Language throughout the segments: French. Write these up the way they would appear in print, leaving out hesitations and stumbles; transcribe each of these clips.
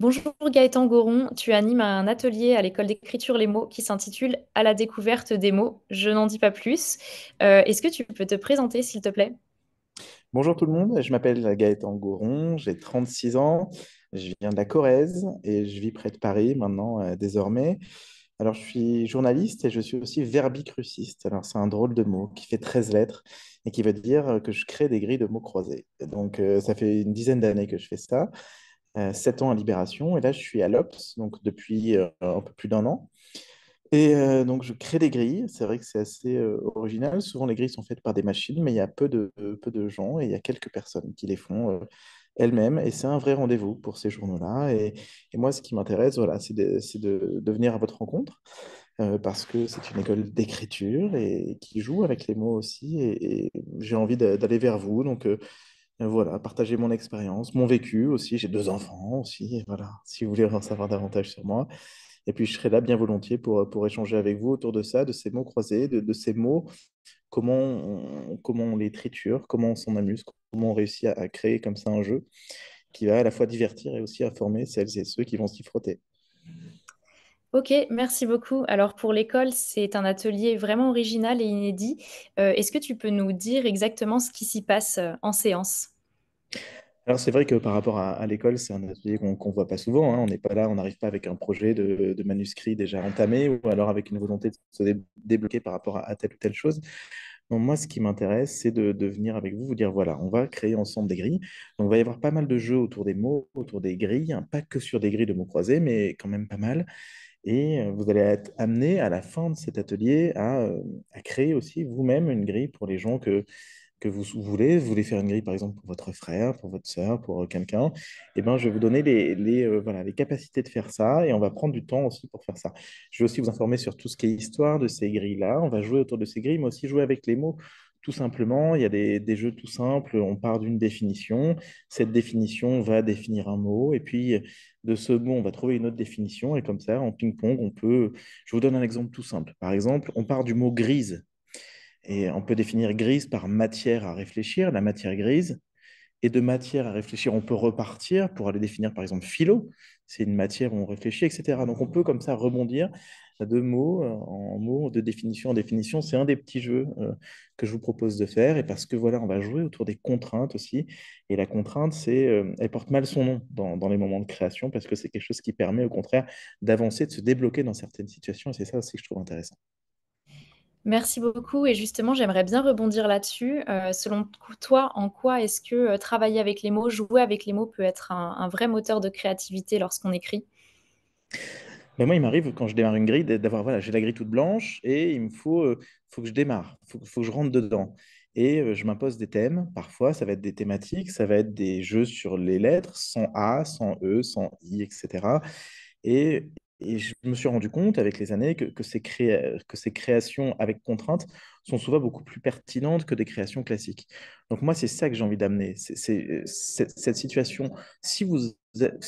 Bonjour Gaëtan Goron, tu animes un atelier à l'école d'écriture Les mots qui s'intitule À la découverte des mots. Je n'en dis pas plus. Est-ce que tu peux te présenter, s'il te plaît? Bonjour tout le monde, je m'appelle Gaëtan Gouron, j'ai 36 ans, je viens de la Corrèze et je vis près de Paris maintenant désormais. Alors je suis journaliste et je suis aussi verbicruciste. Alors c'est un drôle de mot qui fait 13 lettres et qui veut dire que je crée des grilles de mots croisés. Et donc ça fait une dizaine d'années que je fais ça, 7 ans à Libération et là je suis à l'Obs, donc depuis un peu plus d'un an. Et donc, je crée des grilles. C'est vrai que c'est assez original. Souvent, les grilles sont faites par des machines, mais il y a peu de gens et il y a quelques personnes qui les font elles-mêmes. Et c'est un vrai rendez-vous pour ces journaux-là. Et moi, ce qui m'intéresse, voilà, c'est de venir à votre rencontre parce que c'est une école d'écriture et qui joue avec les mots aussi. Et j'ai envie d'aller vers vous. Donc, voilà, partager mon expérience, mon vécu aussi. J'ai deux enfants aussi. Et voilà, si vous voulez en savoir davantage sur moi. Et puis, je serai là bien volontiers pour échanger avec vous autour de ça, de ces mots croisés, de ces mots, comment on les triture, comment on s'en amuse, comment on réussit à créer comme ça un jeu qui va à la fois divertir et aussi informer celles et ceux qui vont s'y frotter. Ok, merci beaucoup. Alors pour l'école, c'est un atelier vraiment original et inédit. Est-ce que tu peux nous dire exactement ce qui s'y passe en séance? Alors, c'est vrai que par rapport à l'école, c'est un atelier qu'on voit pas souvent, hein. On n'est pas là, on n'arrive pas avec un projet de manuscrit déjà entamé ou alors avec une volonté de se débloquer par rapport à telle ou telle chose. Donc, moi, ce qui m'intéresse, c'est de venir avec vous, vous dire, voilà, on va créer ensemble des grilles. Donc, il va y avoir pas mal de jeux autour des mots, autour des grilles, hein, pas que sur des grilles de mots croisés, mais quand même pas mal. Et vous allez être amené à la fin de cet atelier à créer aussi vous-même une grille pour les gens que vous voulez. Vous voulez faire une grille, par exemple, pour votre frère, pour votre sœur, pour quelqu'un. Et ben, je vais vous donner voilà, les capacités de faire ça et on va prendre du temps aussi pour faire ça. Je vais aussi vous informer sur tout ce qui est histoire de ces grilles-là. On va jouer autour de ces grilles, mais aussi jouer avec les mots. Tout simplement, il y a des jeux tout simples. On part d'une définition. Cette définition va définir un mot. Et puis, de ce mot, on va trouver une autre définition. Et comme ça, en ping-pong, on peut. Je vous donne un exemple tout simple. Par exemple, on part du mot grise. Et on peut définir grise par matière à réfléchir, la matière grise. Et de matière à réfléchir, on peut repartir pour aller définir par exemple philo. C'est une matière où on réfléchit, etc. Donc on peut comme ça rebondir de mots en mots, de définition en définition. C'est un des petits jeux que je vous propose de faire. Et parce que voilà, on va jouer autour des contraintes aussi. Et la contrainte, elle porte mal son nom dans les moments de création parce que c'est quelque chose qui permet au contraire d'avancer, de se débloquer dans certaines situations. Et c'est ça aussi que je trouve intéressant. Merci beaucoup. Et justement, j'aimerais bien rebondir là-dessus. Selon toi, en quoi est-ce que travailler avec les mots, jouer avec les mots peut être un vrai moteur de créativité lorsqu'on écrit? Mais moi, il m'arrive quand je démarre une grille d'avoir, voilà, j'ai la grille toute blanche et il me faut que je démarre, faut que je rentre dedans. Et je m'impose des thèmes. Parfois, ça va être des thématiques, ça va être des jeux sur les lettres, sans A, sans E, sans I, etc. Et, et je me suis rendu compte avec les années que ces créations avec contraintes sont souvent beaucoup plus pertinentes que des créations classiques. Donc moi, c'est ça que j'ai envie d'amener. Cette situation, si vous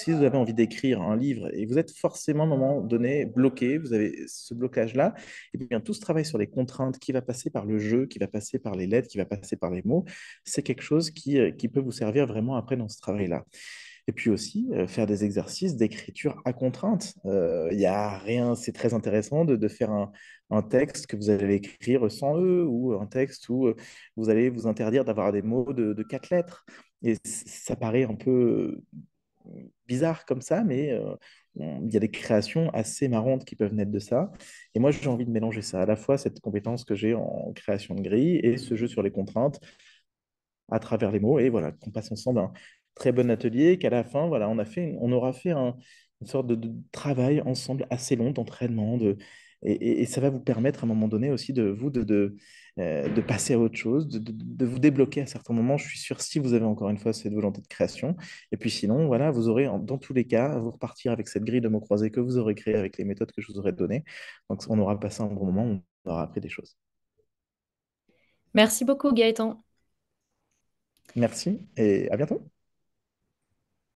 avez envie d'écrire un livre et vous êtes forcément à un moment donné bloqué, vous avez ce blocage-là, et bien tout ce travail sur les contraintes qui va passer par le jeu, qui va passer par les lettres, qui va passer par les mots, c'est quelque chose qui peut vous servir vraiment après dans ce travail-là. Et puis aussi, faire des exercices d'écriture à contrainte. Il y a rien, c'est très intéressant de faire un texte que vous allez écrire sans E ou un texte où vous allez vous interdire d'avoir des mots de quatre lettres. Et ça paraît un peu bizarre comme ça, mais il y a des créations assez marrantes qui peuvent naître de ça. Et moi, j'ai envie de mélanger ça, à la fois cette compétence que j'ai en création de grille et ce jeu sur les contraintes à travers les mots. Et voilà, qu'on passe ensemble un très bon atelier, qu'à la fin, voilà, on aura fait une sorte de travail ensemble assez long d'entraînement. Et ça va vous permettre à un moment donné aussi de passer à autre chose, de vous débloquer à certains moments. Je suis sûr, si vous avez encore une fois cette volonté de création. Et puis sinon, voilà, vous aurez dans tous les cas, vous repartir avec cette grille de mots croisés que vous aurez créée avec les méthodes que je vous aurai données. Donc on aura passé un bon moment, on aura appris des choses. Merci beaucoup, Gaëtan. Merci et à bientôt.